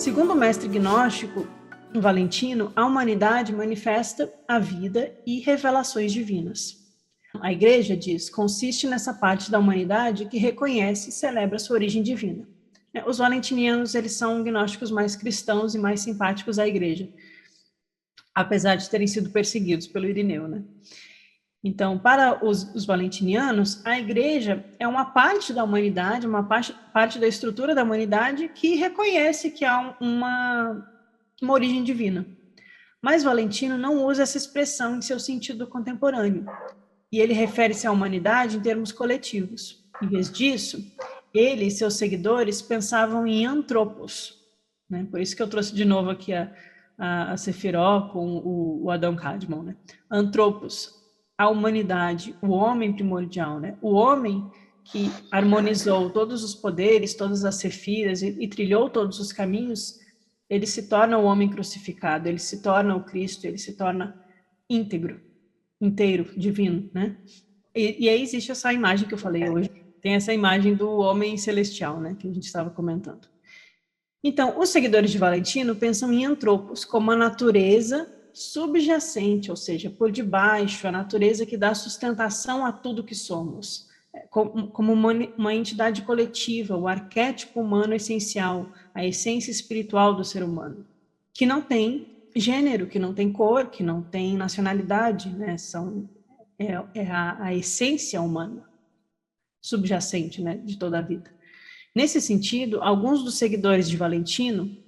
Segundo o mestre gnóstico Valentino, a humanidade manifesta a vida e revelações divinas. A Igreja, diz, consiste nessa parte da humanidade que reconhece e celebra sua origem divina. Os valentinianos, eles são gnósticos mais cristãos e mais simpáticos à Igreja, apesar de terem sido perseguidos pelo Irineu, né? Então, para os valentinianos, a Igreja é uma parte da humanidade, uma parte da estrutura da humanidade que reconhece que há uma origem divina. Mas Valentino não usa essa expressão em seu sentido contemporâneo, e ele refere-se à humanidade em termos coletivos. Em vez disso, ele e seus seguidores pensavam em antropos, né? Por isso que eu trouxe de novo aqui a Sefiró com o Adão Kadmon, né? Antropos, a humanidade, o homem primordial, né? O homem que harmonizou todos os poderes, todas as sefiras e trilhou todos os caminhos, ele se torna o homem crucificado, ele se torna o Cristo, ele se torna íntegro, inteiro, divino, né? E aí existe essa imagem que eu falei hoje, tem essa imagem do homem celestial, né? Que a gente estava comentando. Então, os seguidores de Valentino pensam em antropos como a natureza subjacente, ou seja, por debaixo, a natureza que dá sustentação a tudo que somos, como uma entidade coletiva, o arquétipo humano essencial, a essência espiritual do ser humano, que não tem gênero, que não tem cor, que não tem nacionalidade, né? É a essência humana subjacente, né, de toda a vida. Nesse sentido, alguns dos seguidores de Valentino,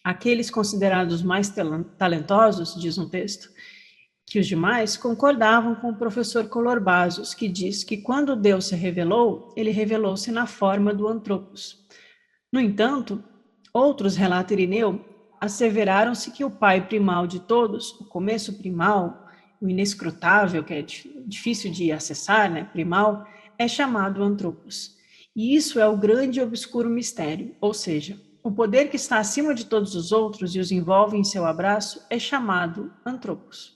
aqueles considerados mais talentosos, diz um texto, que os demais, concordavam com o professor Colorbasos, que diz que quando Deus se revelou, ele revelou-se na forma do antropos. No entanto, outros, relata Irineu, asseveraram-se que o pai primal de todos, o começo primal, o inescrutável, que é difícil de acessar, né, primal, é chamado antropos. E isso é o grande e obscuro mistério, ou seja, o poder que está acima de todos os outros e os envolve em seu abraço é chamado antropos.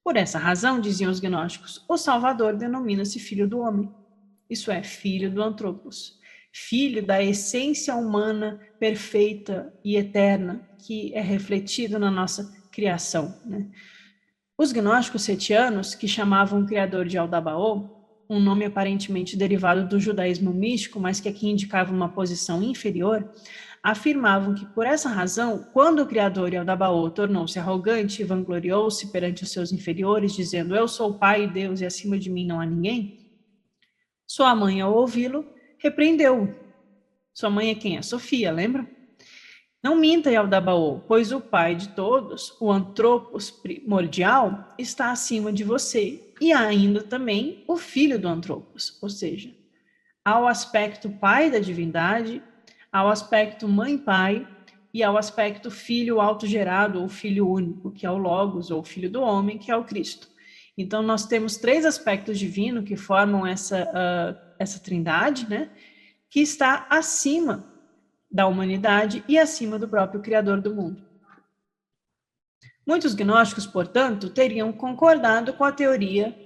Por essa razão, diziam os gnósticos, o Salvador denomina-se filho do homem. Isso é, filho do antropos. Filho da essência humana perfeita e eterna que é refletido na nossa criação, né? Os gnósticos setianos, que chamavam o criador de Aldabaoth, um nome aparentemente derivado do judaísmo místico, mas que aqui indicava uma posição inferior, afirmavam que, por essa razão, quando o criador Aldabaoth tornou-se arrogante e vangloriou-se perante os seus inferiores, dizendo, eu sou o Pai e Deus e acima de mim não há ninguém, sua mãe, ao ouvi-lo, repreendeu-o. Sua mãe é quem? A Sofia, lembra? Não minta, Aldabaoth, pois o pai de todos, o antropos primordial, está acima de você, e há ainda também o filho do antropos, ou seja, ao aspecto pai da divindade, ao aspecto mãe-pai e ao aspecto filho autogerado ou filho único, que é o Logos, ou filho do homem, que é o Cristo. Então, nós temos três aspectos divinos que formam essa trindade, né, que está acima da humanidade e acima do próprio Criador do mundo. Muitos gnósticos, portanto, teriam concordado com a teoria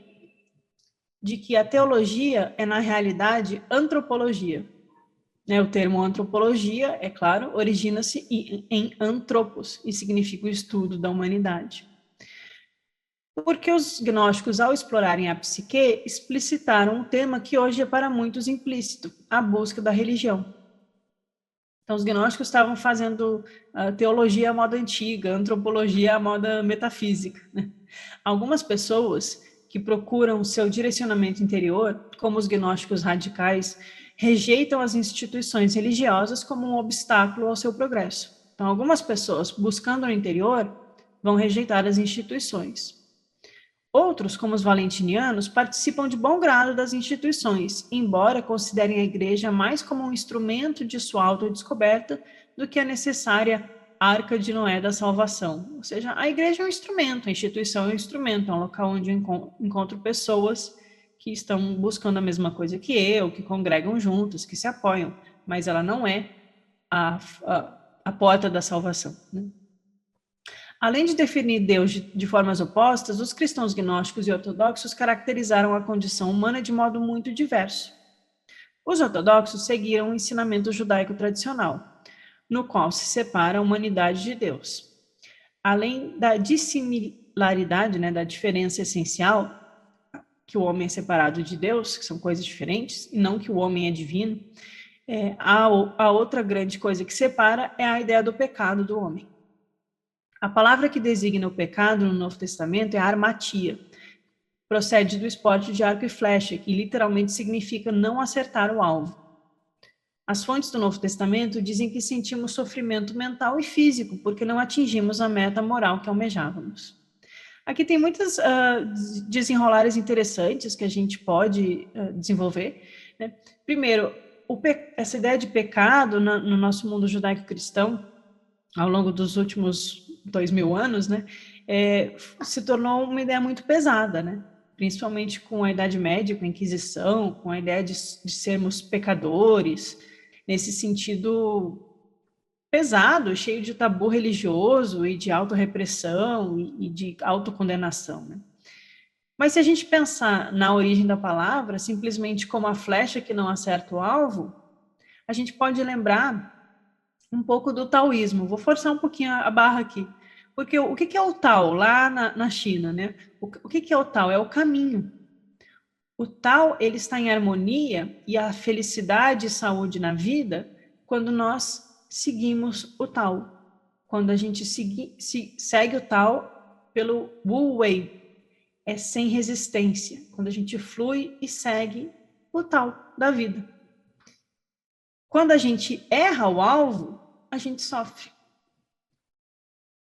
de que a teologia é, na realidade, antropologia. O termo antropologia, é claro, origina-se em antropos e significa o estudo da humanidade. Porque os gnósticos, ao explorarem a psique, explicitaram um tema que hoje é para muitos implícito, a busca da religião. Então, os gnósticos estavam fazendo teologia à moda antiga, antropologia à moda metafísica, né? Algumas pessoas que procuram seu direcionamento interior, como os gnósticos radicais, rejeitam as instituições religiosas como um obstáculo ao seu progresso. Então, algumas pessoas, buscando no interior, vão rejeitar as instituições. Outros, como os valentinianos, participam de bom grado das instituições, embora considerem a igreja mais como um instrumento de sua autodescoberta do que a necessária arca de Noé da salvação. Ou seja, a igreja é um instrumento, a instituição é um instrumento, é um local onde eu encontro pessoas que estão buscando a mesma coisa que eu, que congregam juntos, que se apoiam, mas ela não é a porta da salvação, né? Além de definir Deus de formas opostas, os cristãos gnósticos e ortodoxos caracterizaram a condição humana de modo muito diverso. Os ortodoxos seguiram o ensinamento judaico tradicional. no qual se separa a humanidade de Deus. Além da dissimilaridade, né, da diferença essencial, que o homem é separado de Deus, que são coisas diferentes, e não que o homem é divino, a outra grande coisa que separa é a ideia do pecado do homem. A palavra que designa o pecado no Novo Testamento é armatia. Procede do esporte de arco e flecha, que literalmente significa não acertar o alvo. As fontes do Novo Testamento dizem que sentimos sofrimento mental e físico porque não atingimos a meta moral que almejávamos. Aqui tem muitas desenrolares interessantes que a gente pode desenvolver, né? Primeiro, essa ideia de pecado no nosso mundo judaico-cristão, ao longo dos últimos 2000 anos, né, se tornou uma ideia muito pesada, né? Principalmente com a Idade Média, com a Inquisição, com a ideia de sermos pecadores, nesse sentido pesado, cheio de tabu religioso e de autorrepressão e de autocondenação, né? Mas se a gente pensar na origem da palavra, simplesmente como a flecha que não acerta o alvo, a gente pode lembrar um pouco do taoísmo. Vou forçar um pouquinho a barra aqui. Porque o que é o Tao lá na China, né? O que é o Tao? É o caminho. O Tao, ele está em harmonia e a felicidade e saúde na vida quando nós seguimos o Tao. Quando a gente segue o Tao pelo Wu Wei, é sem resistência. Quando a gente flui e segue o Tao da vida. Quando a gente erra o alvo, a gente sofre.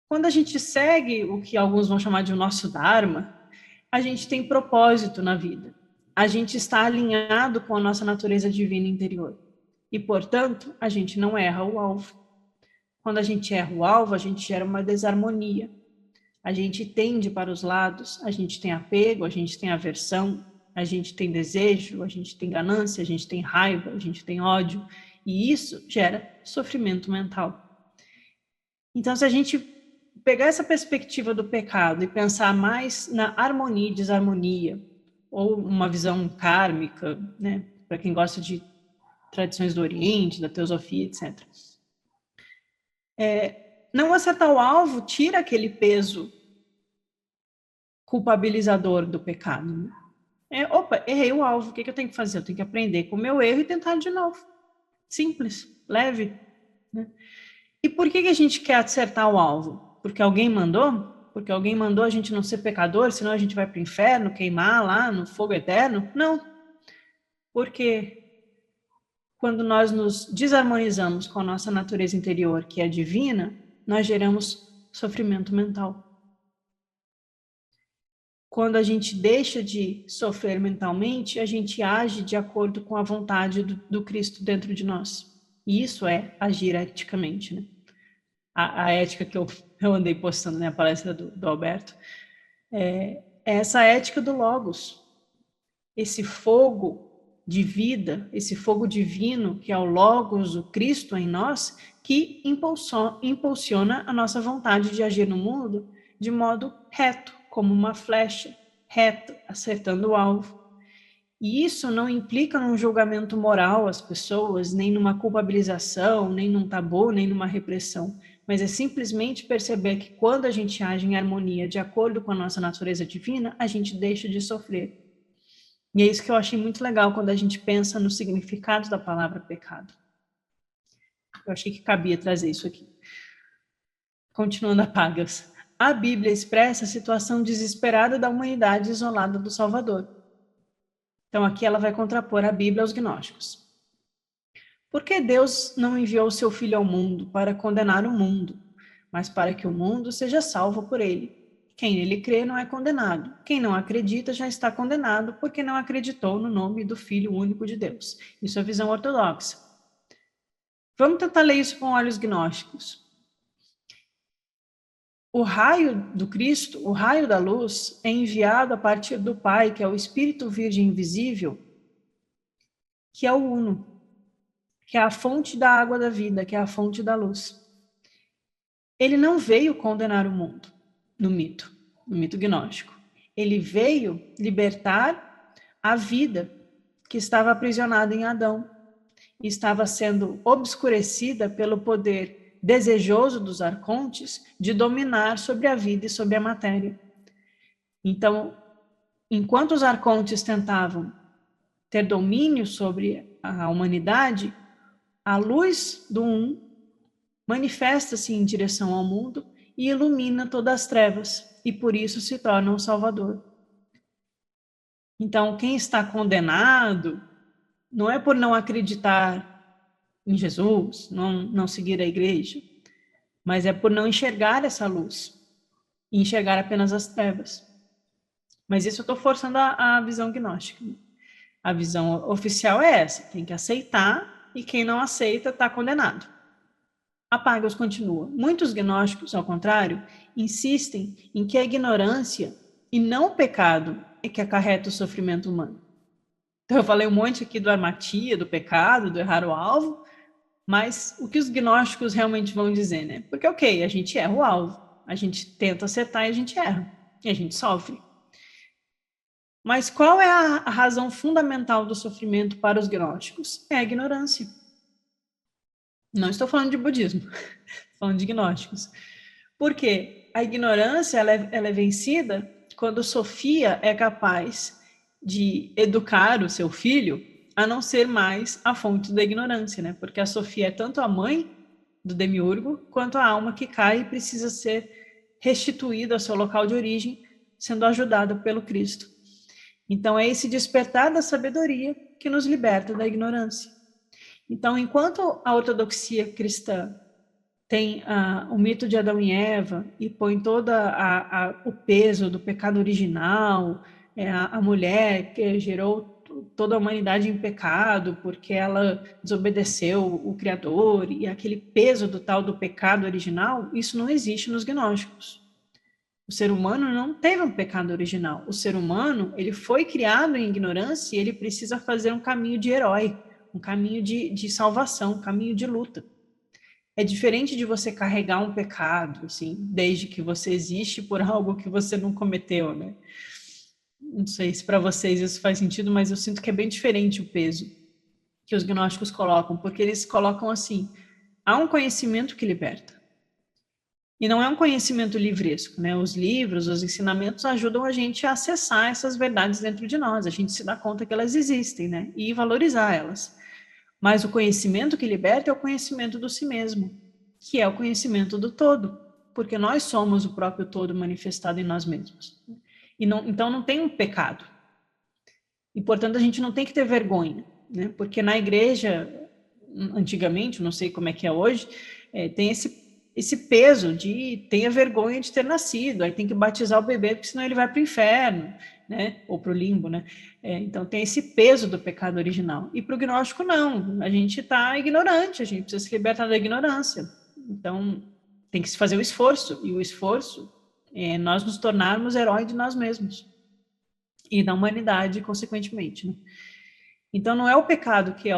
Quando a gente segue o que alguns vão chamar de o nosso Dharma, a gente tem propósito na vida. A gente está alinhado com a nossa natureza divina interior. E, portanto, a gente não erra o alvo. Quando a gente erra o alvo, a gente gera uma desarmonia. A gente tende para os lados, a gente tem apego, a gente tem aversão, a gente tem desejo, a gente tem ganância, a gente tem raiva, a gente tem ódio. E isso gera sofrimento mental. Então, se a gente pegar essa perspectiva do pecado e pensar mais na harmonia e desarmonia, ou uma visão kármica, né, para quem gosta de tradições do Oriente, da teosofia, etc. Não acertar o alvo tira aquele peso culpabilizador do pecado. Né? Opa, errei o alvo, o que eu tenho que fazer? Eu tenho que aprender com o meu erro e tentar de novo. Simples, leve. Né? E por que a gente quer acertar o alvo? Porque alguém mandou? Porque alguém mandou a gente não ser pecador, senão a gente vai para o inferno, queimar lá no fogo eterno? Não. Porque quando nós nos desarmonizamos com a nossa natureza interior, que é divina, nós geramos sofrimento mental. Quando a gente deixa de sofrer mentalmente, a gente age de acordo com a vontade do Cristo dentro de nós. E isso é agir eticamente, né? A ética que eu andei postando na palestra do Alberto, é essa ética do Logos. Esse fogo de vida, esse fogo divino, que é o Logos, o Cristo em nós, que impulsiona a nossa vontade de agir no mundo de modo reto, como uma flecha, reta, acertando o alvo. E isso não implica num julgamento moral às pessoas, nem numa culpabilização, nem num tabu, nem numa repressão, mas é simplesmente perceber que quando a gente age em harmonia, de acordo com a nossa natureza divina, a gente deixa de sofrer. E é isso que eu achei muito legal quando a gente pensa no significado da palavra pecado. Eu achei que cabia trazer isso aqui. Continuando a pagas. A Bíblia expressa a situação desesperada da humanidade isolada do Salvador. Então aqui ela vai contrapor a Bíblia aos gnósticos. Por que Deus não enviou seu Filho ao mundo para condenar o mundo, mas para que o mundo seja salvo por ele? Quem nele crê não é condenado. Quem não acredita já está condenado porque não acreditou no nome do Filho único de Deus. Isso é a visão ortodoxa. Vamos tentar ler isso com olhos gnósticos. O raio do Cristo, o raio da luz, é enviado a partir do Pai, que é o Espírito Virgem invisível, que é o Uno, que é a fonte da água da vida, que é a fonte da luz. Ele não veio condenar o mundo, no mito gnóstico. Ele veio libertar a vida que estava aprisionada em Adão. e estava sendo obscurecida pelo poder desejoso dos arcontes de dominar sobre a vida e sobre a matéria. Então, enquanto os arcontes tentavam ter domínio sobre a humanidade, a luz do manifesta-se em direção ao mundo e ilumina todas as trevas, e por isso se torna um salvador. Então, quem está condenado não é por não acreditar em Jesus, não seguir a igreja, mas é por não enxergar essa luz, e enxergar apenas as trevas. Mas isso eu estou forçando a visão gnóstica. A visão oficial é essa, tem que aceitar, e quem não aceita está condenado. Apagos continua. Muitos gnósticos, ao contrário, insistem em que a ignorância e não o pecado é que acarreta o sofrimento humano. Então eu falei um monte aqui do armatia, do pecado, do errar o alvo, mas o que os gnósticos realmente vão dizer, né? Porque, ok, a gente erra o alvo, a gente tenta acertar e a gente erra, e a gente sofre. Mas qual é a razão fundamental do sofrimento para os gnósticos? É a ignorância. Não estou falando de budismo, estou falando de gnósticos. Por quê? A ignorância ela é vencida quando Sofia é capaz de educar o seu filho a não ser mais a fonte da ignorância, né? Porque a Sofia é tanto a mãe do demiurgo quanto a alma que cai e precisa ser restituída ao seu local de origem, sendo ajudada pelo Cristo. Então é esse despertar da sabedoria que nos liberta da ignorância. Então, enquanto a ortodoxia cristã tem o mito de Adão e Eva e põe todo o peso do pecado original, a mulher que gerou toda a humanidade em pecado porque ela desobedeceu o Criador, e aquele peso do tal do pecado original, isso não existe nos gnósticos. O ser humano não teve um pecado original. O ser humano, ele foi criado em ignorância e ele precisa fazer um caminho de herói, um caminho de salvação, um caminho de luta. É diferente de você carregar um pecado, assim, desde que você existe por algo que você não cometeu, né? Não sei se para vocês isso faz sentido, mas eu sinto que é bem diferente o peso que os gnósticos colocam, porque eles colocam assim: há um conhecimento que liberta. E não é um conhecimento livresco, né? Os livros, os ensinamentos ajudam a gente a acessar essas verdades dentro de nós, a gente se dá conta que elas existem, né? E valorizar elas. Mas o conhecimento que liberta é o conhecimento do si mesmo, que é o conhecimento do todo, porque nós somos o próprio todo manifestado em nós mesmos. Então não tem um pecado. E, portanto, a gente não tem que ter vergonha, né? Porque na igreja, antigamente, não sei como é que é hoje, tem esse peso de tenha vergonha de ter nascido, aí tem que batizar o bebê, porque senão ele vai para o inferno, né? Ou para o limbo, né? Então tem esse peso do pecado original. E para o gnóstico, não. A gente está ignorante, a gente precisa se libertar da ignorância. Então tem que se fazer o esforço, e o esforço é nós nos tornarmos heróis de nós mesmos e da humanidade, consequentemente, né? Então não é o pecado que é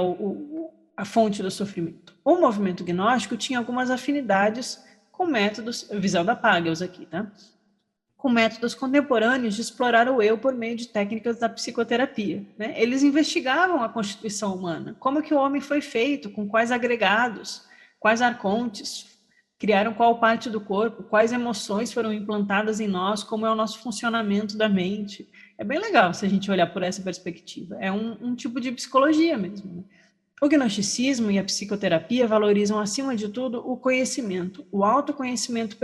a fonte do sofrimento. O movimento gnóstico tinha algumas afinidades com métodos, visão da Pagels aqui, tá? Com métodos contemporâneos de explorar o eu por meio de técnicas da psicoterapia, né? Eles investigavam a constituição humana, como que o homem foi feito, com quais agregados, quais arcontes, criaram qual parte do corpo, quais emoções foram implantadas em nós, como é o nosso funcionamento da mente. É bem legal se a gente olhar por essa perspectiva. É um tipo de psicologia mesmo, né? O gnosticismo e a psicoterapia valorizam, acima de tudo, o conhecimento, o autoconhecimento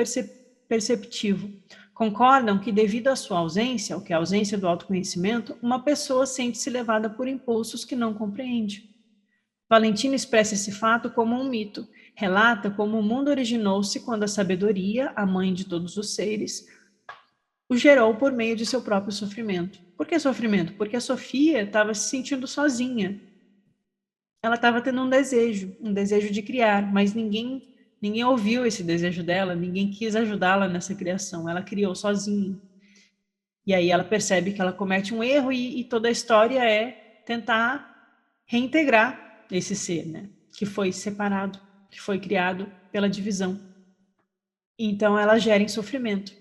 perceptivo. Concordam que, devido à sua ausência, o que é a ausência do autoconhecimento, uma pessoa sente-se levada por impulsos que não compreende. Valentino expressa esse fato como um mito. Relata como o mundo originou-se quando a sabedoria, a mãe de todos os seres, o gerou por meio de seu próprio sofrimento. Por que sofrimento? Porque a Sofia estava se sentindo sozinha. Ela estava tendo um desejo de criar, mas ninguém ouviu esse desejo dela, ninguém quis ajudá-la nessa criação. Ela criou sozinha. E aí ela percebe que ela comete um erro e toda a história é tentar reintegrar esse ser, né? Que foi separado, que foi criado pela divisão. Então ela gera em sofrimento.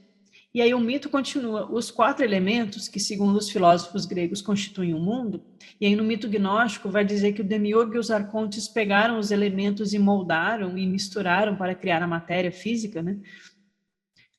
E aí o mito continua, os 4 elementos que, segundo os filósofos gregos, constituem o mundo, e aí no mito gnóstico vai dizer que o demiurgo e os arcontes pegaram os elementos e moldaram e misturaram para criar a matéria física, né?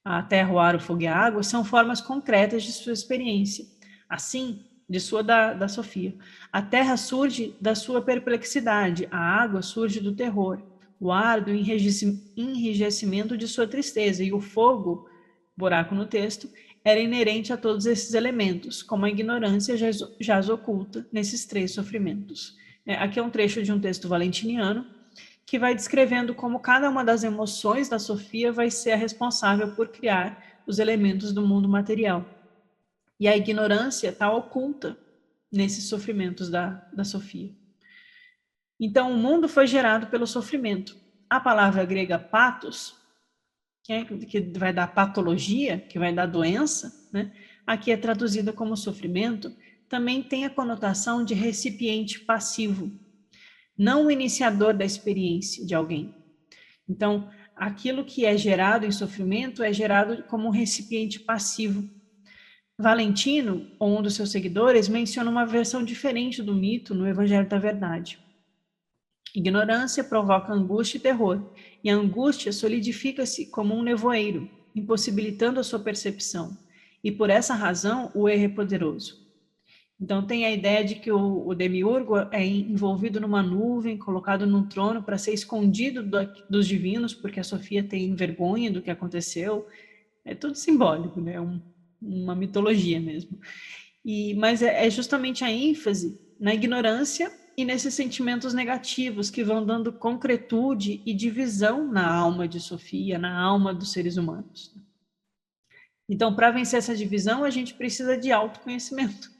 A terra, o ar, o fogo e a água, são formas concretas de sua experiência. Assim, de sua da Sofia. A terra surge da sua perplexidade, a água surge do terror, o ar do enrijecimento de sua tristeza e o fogo, buraco no texto, era inerente a todos esses elementos, como a ignorância jaz oculta nesses 3 sofrimentos. Aqui é um trecho de um texto valentiniano, que vai descrevendo como cada uma das emoções da Sofia vai ser a responsável por criar os elementos do mundo material. E a ignorância está oculta nesses sofrimentos da Sofia. Então, o mundo foi gerado pelo sofrimento. A palavra grega patos, que vai dar patologia, que vai dar doença, né? Aqui é traduzida como sofrimento, também tem a conotação de recipiente passivo, não o iniciador da experiência de alguém. Então, aquilo que é gerado em sofrimento é gerado como um recipiente passivo. Valentino, ou um dos seus seguidores, menciona uma versão diferente do mito no Evangelho da Verdade. Ignorância provoca angústia e terror, e a angústia solidifica-se como um nevoeiro, impossibilitando a sua percepção, e por essa razão o erro é poderoso. Então tem a ideia de que o demiurgo é envolvido numa nuvem, colocado num trono para ser escondido dos divinos, porque a Sofia tem vergonha do que aconteceu. É tudo simbólico, né? Uma mitologia mesmo. Mas é justamente a ênfase na ignorância e nesses sentimentos negativos que vão dando concretude e divisão na alma de Sofia, na alma dos seres humanos. Então, para vencer essa divisão, a gente precisa de autoconhecimento.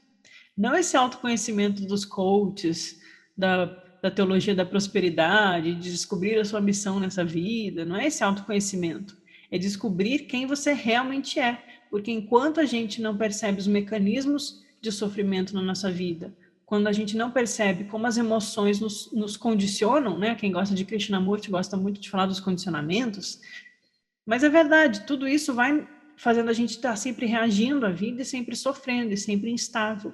Não esse autoconhecimento dos coaches, da teologia da prosperidade, de descobrir a sua missão nessa vida, não é esse autoconhecimento. É descobrir quem você realmente é, porque enquanto a gente não percebe os mecanismos de sofrimento na nossa vida, quando a gente não percebe como as emoções nos condicionam, né? Quem gosta de Krishnamurti gosta muito de falar dos condicionamentos, mas é verdade, tudo isso vai fazendo a gente estar sempre reagindo à vida e sempre sofrendo e sempre instável.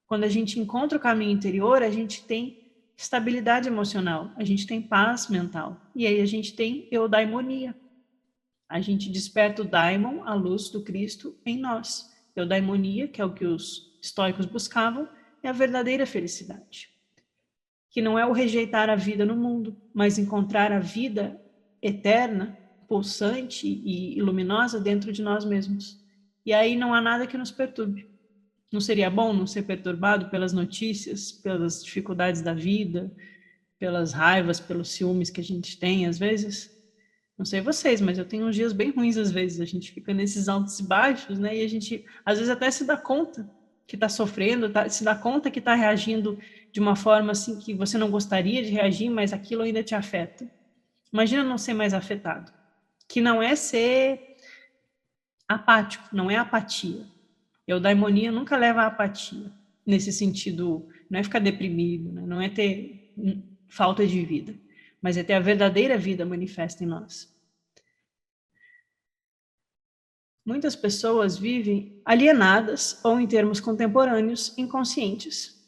Quando a gente encontra o caminho interior, a gente tem estabilidade emocional, a gente tem paz mental. E aí a gente tem eudaimonia. A gente desperta o daimon, a luz do Cristo, em nós. Eudaimonia, que é o que os estoicos buscavam, é a verdadeira felicidade. Que não é o rejeitar a vida no mundo, mas encontrar a vida eterna, pulsante e luminosa dentro de nós mesmos. E aí não há nada que nos perturbe. Não seria bom não ser perturbado pelas notícias, pelas dificuldades da vida, pelas raivas, pelos ciúmes que a gente tem às vezes? Não sei vocês, mas eu tenho uns dias bem ruins às vezes. A gente fica nesses altos e baixos, né? E a gente às vezes até se dá conta que está sofrendo, se dá conta que está reagindo de uma forma assim que você não gostaria de reagir, mas aquilo ainda te afeta. Imagina não ser mais afetado. Que não é ser apático, não é apatia. Eudaimonia nunca leva à apatia, nesse sentido, não é ficar deprimido, né? Não é ter falta de vida, mas é ter a verdadeira vida manifesta em nós. Muitas pessoas vivem alienadas ou, em termos contemporâneos, inconscientes,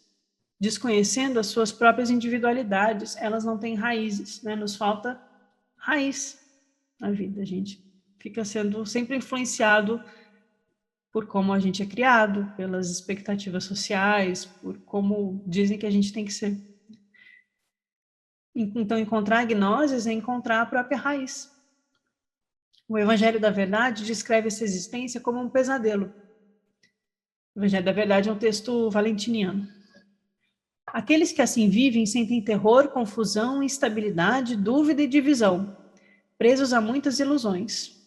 desconhecendo as suas próprias individualidades, elas não têm raízes, né? Nos falta raiz na vida, a gente fica sendo sempre influenciado por como a gente é criado, pelas expectativas sociais, por como dizem que a gente tem que ser. Então, encontrar a gnoses é encontrar a própria raiz. O Evangelho da Verdade descreve essa existência como um pesadelo. O Evangelho da Verdade é um texto valentiniano. Aqueles que assim vivem sentem terror, confusão, instabilidade, dúvida e divisão, presos a muitas ilusões.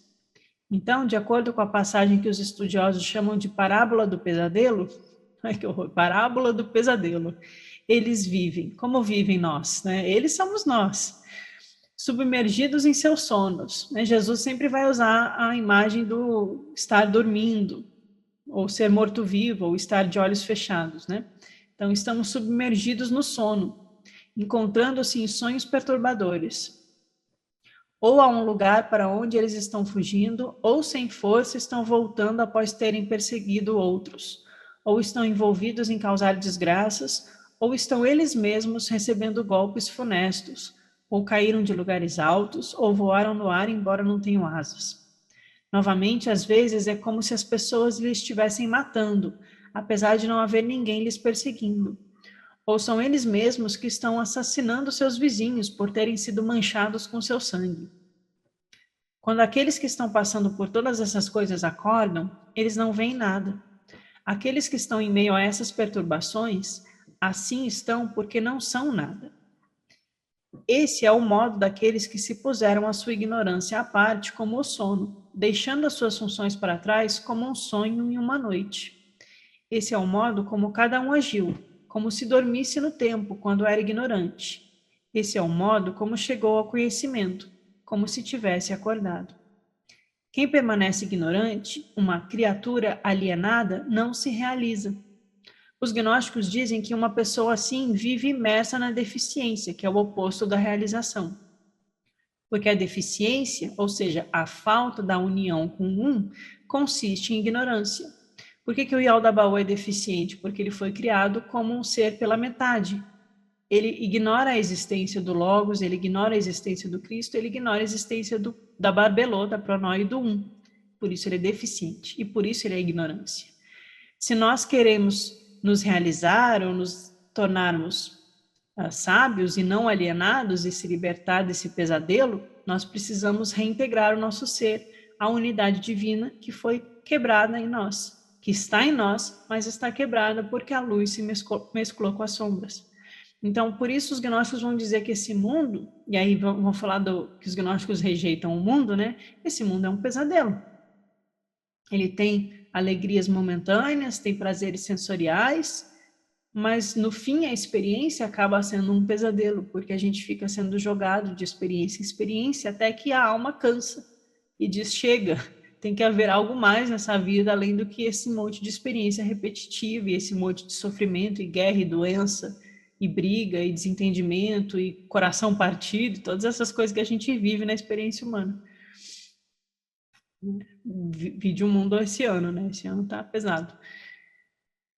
Então, de acordo com a passagem que os estudiosos chamam de parábola do pesadelo, ai que horror, parábola do pesadelo, eles vivem, como vivem nós, né? Eles somos nós, submergidos em seus sonos, né? Jesus sempre vai usar a imagem do estar dormindo, ou ser morto-vivo, ou estar de olhos fechados, né? Então, estamos submergidos no sono, encontrando-se em sonhos perturbadores. ou a um lugar para onde eles estão fugindo, ou sem força estão voltando após terem perseguido outros, ou estão envolvidos em causar desgraças, ou estão eles mesmos recebendo golpes funestos, ou caíram de lugares altos, ou voaram no ar embora não tenham asas. Novamente, às vezes, é como se as pessoas lhes estivessem matando, apesar de não haver ninguém lhes perseguindo. Ou são eles mesmos que estão assassinando seus vizinhos por terem sido manchados com seu sangue. Quando aqueles que estão passando por todas essas coisas acordam, eles não veem nada. Aqueles que estão em meio a essas perturbações, assim estão porque não são nada. Esse é o modo daqueles que se puseram a sua ignorância à parte como o sono, deixando as suas funções para trás como um sonho em uma noite. Esse é o modo como cada um agiu, como se dormisse no tempo, quando era ignorante. Esse é o modo como chegou ao conhecimento, como se tivesse acordado. Quem permanece ignorante, uma criatura alienada, não se realiza. Os gnósticos dizem que uma pessoa assim vive imersa na deficiência, que é o oposto da realização. Porque a deficiência, ou seja, a falta da união com um, consiste em ignorância. Por que o Yaldabaoth é deficiente? Porque ele foi criado como um ser pela metade. Ele ignora a existência do Logos, ele ignora a existência do Cristo, ele ignora a existência da Barbelô, da Pronoi e do Um. Por isso ele é deficiente e por isso ele é ignorância. Se nós queremos nos realizar ou nos tornarmos sábios e não alienados e se libertar desse pesadelo, nós precisamos reintegrar o nosso ser à unidade divina que foi quebrada em nós, que está em nós, mas está quebrada porque a luz se mesclou com as sombras. Então, por isso os gnósticos vão dizer que esse mundo, e aí vão falar que os gnósticos rejeitam o mundo, né? Esse mundo é um pesadelo. Ele tem alegrias momentâneas, tem prazeres sensoriais, mas no fim a experiência acaba sendo um pesadelo, porque a gente fica sendo jogado de experiência em experiência até que a alma cansa e diz, chega, tem que haver algo mais nessa vida além do que esse monte de experiência repetitiva e esse monte de sofrimento e guerra e doença e briga e desentendimento e coração partido, todas essas coisas que a gente vive na experiência humana. Vi de um mundo esse ano, né? Esse ano tá pesado.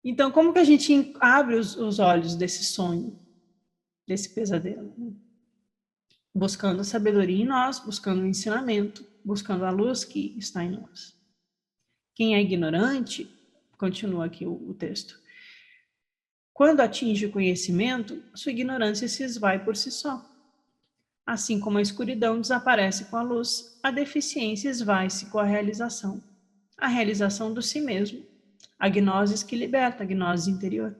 Então, como que a gente abre os olhos desse sonho, desse pesadelo? Buscando a sabedoria em nós, buscando o ensinamento, buscando a luz que está em nós. Quem é ignorante, continua aqui o texto, quando atinge o conhecimento, sua ignorância se esvai por si só. Assim como a escuridão desaparece com a luz, a deficiência esvai-se com a realização do si mesmo, a gnose que liberta, a gnose interior.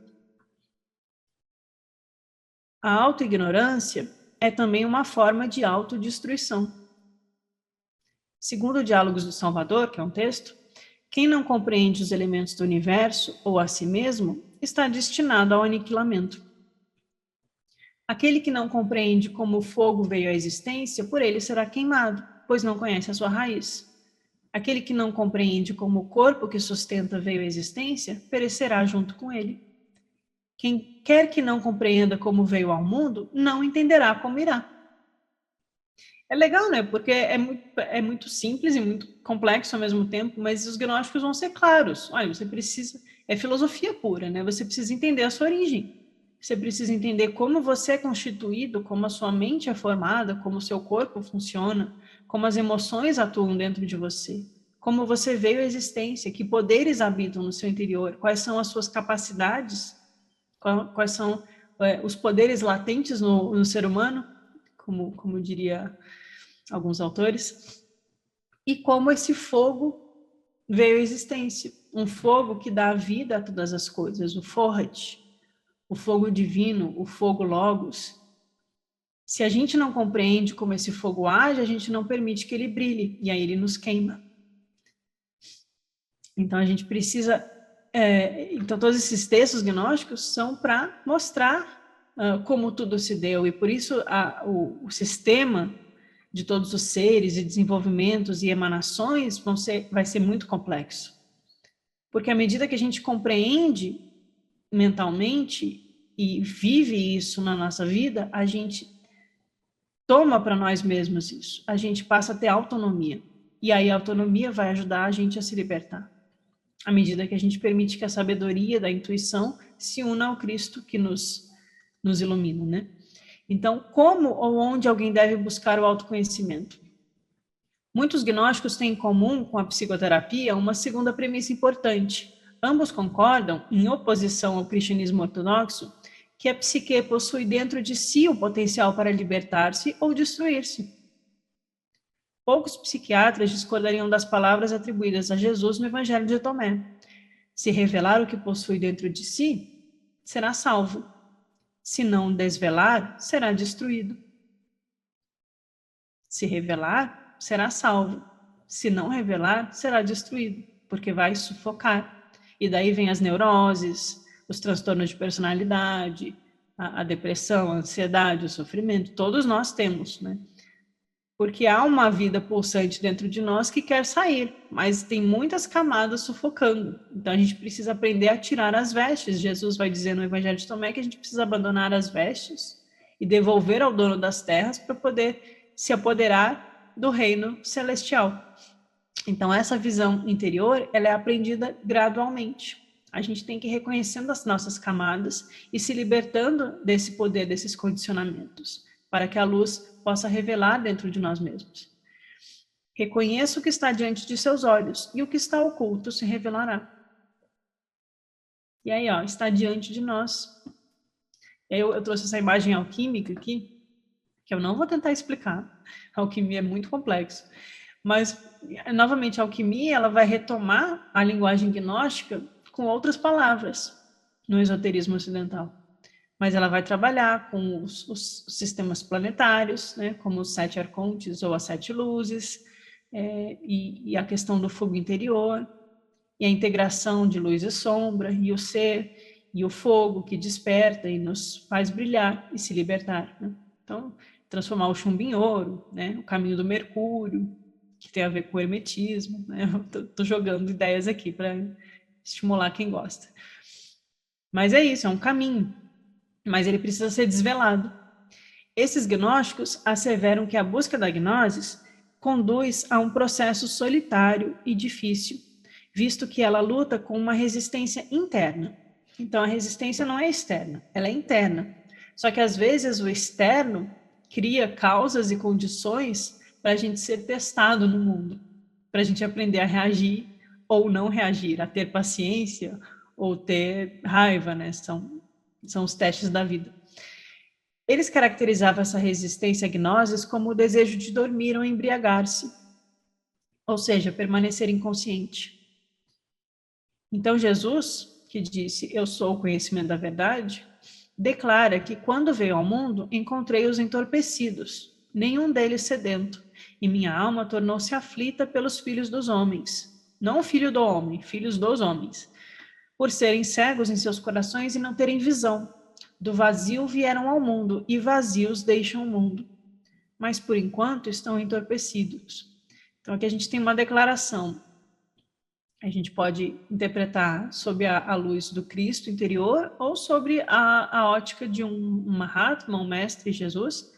A autoignorância é também uma forma de autodestruição. Segundo o Diálogos do Salvador, que é um texto, quem não compreende os elementos do universo ou a si mesmo está destinado ao aniquilamento. Aquele que não compreende como o fogo veio à existência, por ele será queimado, pois não conhece a sua raiz. Aquele que não compreende como o corpo que sustenta veio à existência, perecerá junto com ele. Quem quer que não compreenda como veio ao mundo, não entenderá como irá. É legal, né? Porque é muito simples e muito complexo ao mesmo tempo, mas os gnósticos vão ser claros. Olha, você precisa... É filosofia pura, né? Você precisa entender a sua origem. Você precisa entender como você é constituído, como a sua mente é formada, como o seu corpo funciona, como as emoções atuam dentro de você, como você veio à existência, que poderes habitam no seu interior, quais são as suas capacidades, quais são os poderes latentes no ser humano, como diria alguns autores, e como esse fogo veio à existência. Um fogo que dá vida a todas as coisas, o Forrat, o fogo divino, o fogo Logos. Se a gente não compreende como esse fogo age, a gente não permite que ele brilhe, e aí ele nos queima. Então a gente precisa... então todos esses textos gnósticos são para mostrar como tudo se deu, e por isso o sistema de todos os seres e desenvolvimentos e emanações vai ser muito complexo. Porque à medida que a gente compreende mentalmente e vive isso na nossa vida, a gente toma para nós mesmos isso. A gente passa a ter autonomia. E aí a autonomia vai ajudar a gente a se libertar. À medida que a gente permite que a sabedoria da intuição se una ao Cristo que nos ilumina, né? Então, como ou onde alguém deve buscar o autoconhecimento? Muitos gnósticos têm em comum com a psicoterapia uma segunda premissa importante. Ambos concordam, em oposição ao cristianismo ortodoxo, que a psique possui dentro de si o potencial para libertar-se ou destruir-se. Poucos psiquiatras discordariam das palavras atribuídas a Jesus no Evangelho de Tomé. Se revelar o que possui dentro de si, será salvo. Se não desvelar, será destruído. Se revelar, será salvo. Se não revelar, será destruído, porque vai sufocar. E daí vem as neuroses, os transtornos de personalidade, a depressão, a ansiedade, o sofrimento. Todos nós temos, né? Porque há uma vida pulsante dentro de nós que quer sair, mas tem muitas camadas sufocando. Então a gente precisa aprender a tirar as vestes. Jesus vai dizer no Evangelho de Tomé que a gente precisa abandonar as vestes e devolver ao dono das terras para poder se apoderar do reino celestial. Então essa visão interior, ela é aprendida gradualmente. A gente tem que ir reconhecendo as nossas camadas e se libertando desse poder, desses condicionamentos, para que a luz possa revelar dentro de nós mesmos. Reconheça o que está diante de seus olhos e o que está oculto se revelará. E aí, ó, está diante de nós. Eu trouxe essa imagem alquímica aqui, que eu não vou tentar explicar. A alquimia é muito complexo. Mas, novamente, a alquimia ela vai retomar a linguagem gnóstica com outras palavras no esoterismo ocidental. Mas ela vai trabalhar com os sistemas planetários, né, como os 7 arcontes ou as 7 luzes, e a questão do fogo interior, e a integração de luz e sombra, e o ser, e o fogo que desperta e nos faz brilhar e se libertar. Né? Então, transformar o chumbo em ouro, né, o caminho do Mercúrio, que tem a ver com o hermetismo. Né? Estou jogando ideias aqui para estimular quem gosta. Mas é isso, é um caminho. Mas ele precisa ser desvelado. Esses gnósticos asseveram que a busca da gnosis conduz a um processo solitário e difícil, visto que ela luta com uma resistência interna. Então, a resistência não é externa, ela é interna. Só que, às vezes, o externo cria causas e condições para a gente ser testado no mundo, para a gente aprender a reagir ou não reagir, a ter paciência ou ter raiva, né? São os testes da vida. Eles caracterizavam essa resistência à gnoses como o desejo de dormir ou embriagar-se, ou seja, permanecer inconsciente. Então Jesus, que disse, eu sou o conhecimento da verdade, declara que quando veio ao mundo, encontrei-os entorpecidos, nenhum deles sedento, e minha alma tornou-se aflita pelos filhos dos homens, não o filho do homem, filhos dos homens, por serem cegos em seus corações e não terem visão. Do vazio vieram ao mundo, e vazios deixam o mundo. Mas, por enquanto, estão entorpecidos. Então, aqui a gente tem uma declaração. A gente pode interpretar sob a luz do Cristo interior ou sobre a ótica de um Mahatma, um mestre Jesus,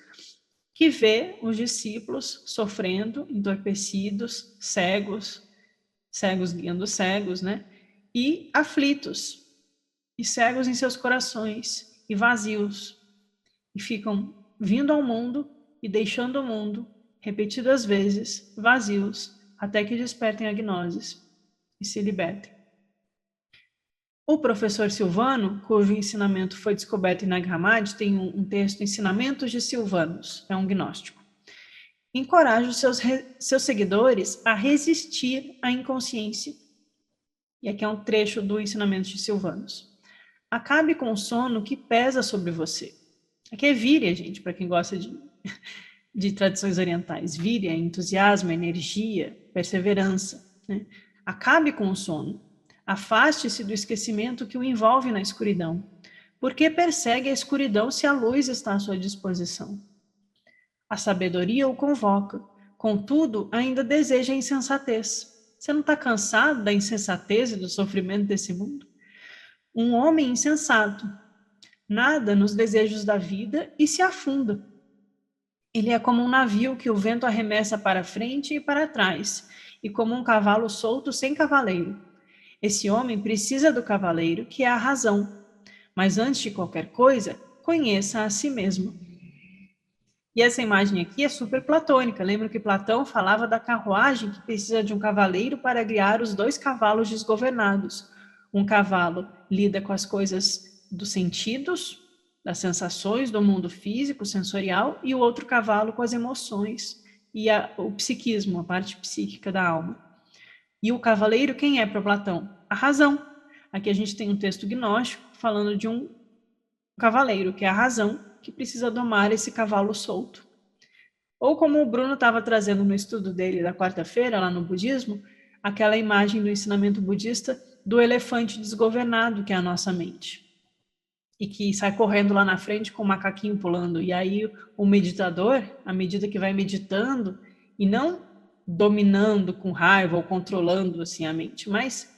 que vê os discípulos sofrendo, entorpecidos, cegos guiando cegos, né? E aflitos, e cegos em seus corações, e vazios, e ficam vindo ao mundo e deixando o mundo, repetidas vezes, vazios, até que despertem a gnoses e se libertem. O professor Silvano, cujo ensinamento foi descoberto em Nag Hammadi, tem um texto, Ensinamentos de Silvanos, é um gnóstico. Encoraja os seus seguidores a resistir à inconsciência. E aqui é um trecho do Ensinamento de Silvanos. Acabe com o sono que pesa sobre você. Aqui é víria, gente, para quem gosta de tradições orientais. Víria, entusiasmo, energia, perseverança. Né? Acabe com o sono. Afaste-se do esquecimento que o envolve na escuridão. Por que persegue a escuridão se a luz está à sua disposição? A sabedoria o convoca. Contudo, ainda deseja a insensatez. Você não está cansado da insensatez e do sofrimento desse mundo? Um homem insensato nada nos desejos da vida e se afunda. Ele é como um navio que o vento arremessa para frente e para trás, e como um cavalo solto sem cavaleiro. Esse homem precisa do cavaleiro, que é a razão. Mas antes de qualquer coisa, conheça a si mesmo. E essa imagem aqui é super platônica. Lembra que Platão falava da carruagem que precisa de um cavaleiro para guiar os dois cavalos desgovernados. Um cavalo lida com as coisas dos sentidos, das sensações do mundo físico, sensorial, e o outro cavalo com as emoções e o psiquismo, a parte psíquica da alma. E o cavaleiro, quem é para Platão? A razão. Aqui a gente tem um texto gnóstico falando de um cavaleiro, que é a razão, que precisa domar esse cavalo solto. Ou como o Bruno estava trazendo no estudo dele da quarta-feira, lá no budismo, aquela imagem do ensinamento budista do elefante desgovernado, que é a nossa mente. E que sai correndo lá na frente com o macaquinho pulando. E aí o meditador, à medida que vai meditando, e não dominando com raiva ou controlando assim a mente, mas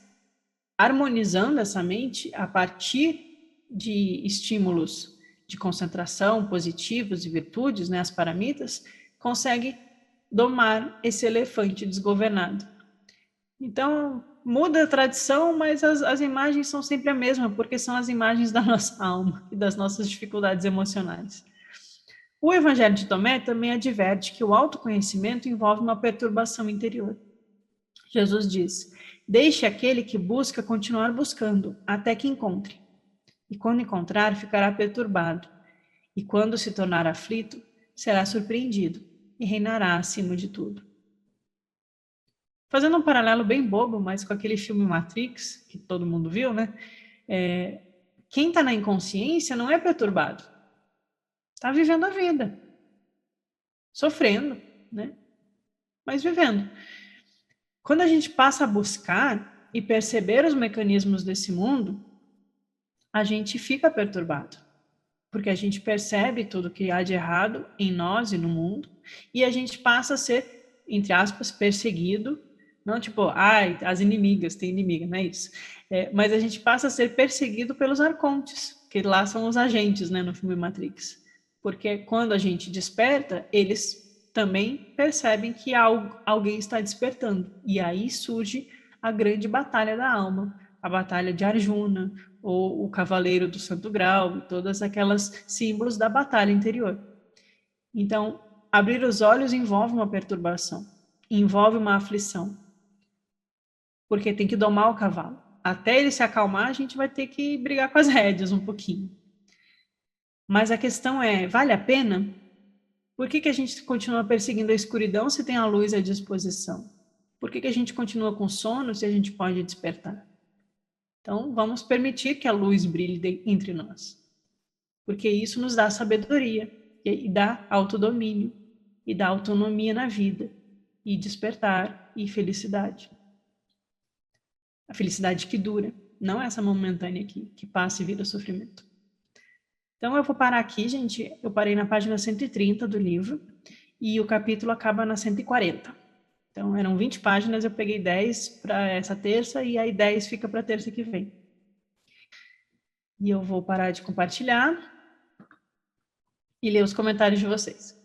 harmonizando essa mente a partir de estímulos de concentração positivos e virtudes, né, as paramitas, consegue domar esse elefante desgovernado. Então, muda a tradição, mas as imagens são sempre a mesma, porque são as imagens da nossa alma e das nossas dificuldades emocionais. O Evangelho de Tomé também adverte que o autoconhecimento envolve uma perturbação interior. Jesus diz: deixe aquele que busca continuar buscando, até que encontre. E quando encontrar, ficará perturbado. E quando se tornar aflito, será surpreendido e reinará acima de tudo. Fazendo um paralelo bem bobo, mas com aquele filme Matrix, que todo mundo viu, né? Quem está na inconsciência não é perturbado. Está vivendo a vida. Sofrendo, né? Mas vivendo. Quando a gente passa a buscar e perceber os mecanismos desse mundo, a gente fica perturbado, porque a gente percebe tudo que há de errado em nós e no mundo, e a gente passa a ser, entre aspas, perseguido, não tipo, ai, as inimigas, tem inimiga, não é isso, mas a gente passa a ser perseguido pelos arcontes, que lá são os agentes, né, no filme Matrix, porque quando a gente desperta, eles também percebem que alguém está despertando, e aí surge a grande batalha da alma, a batalha de Arjuna, ou o cavaleiro do Santo Grau, e todas aquelas símbolos da batalha interior. Então, abrir os olhos envolve uma perturbação, envolve uma aflição, porque tem que domar o cavalo. Até ele se acalmar, a gente vai ter que brigar com as rédeas um pouquinho. Mas a questão é, vale a pena? Por que a gente continua perseguindo a escuridão se tem a luz à disposição? Por que a gente continua com sono se a gente pode despertar? Então, vamos permitir que a luz brilhe entre nós, porque isso nos dá sabedoria e dá autodomínio e dá autonomia na vida e despertar e felicidade. A felicidade que dura, não essa momentânea que passa e vira sofrimento. Então eu vou parar aqui, gente. Eu parei na página 130 do livro e o capítulo acaba na 140. Então eram 20 páginas, eu peguei 10 para essa terça e aí 10 fica para a terça que vem. E eu vou parar de compartilhar e ler os comentários de vocês.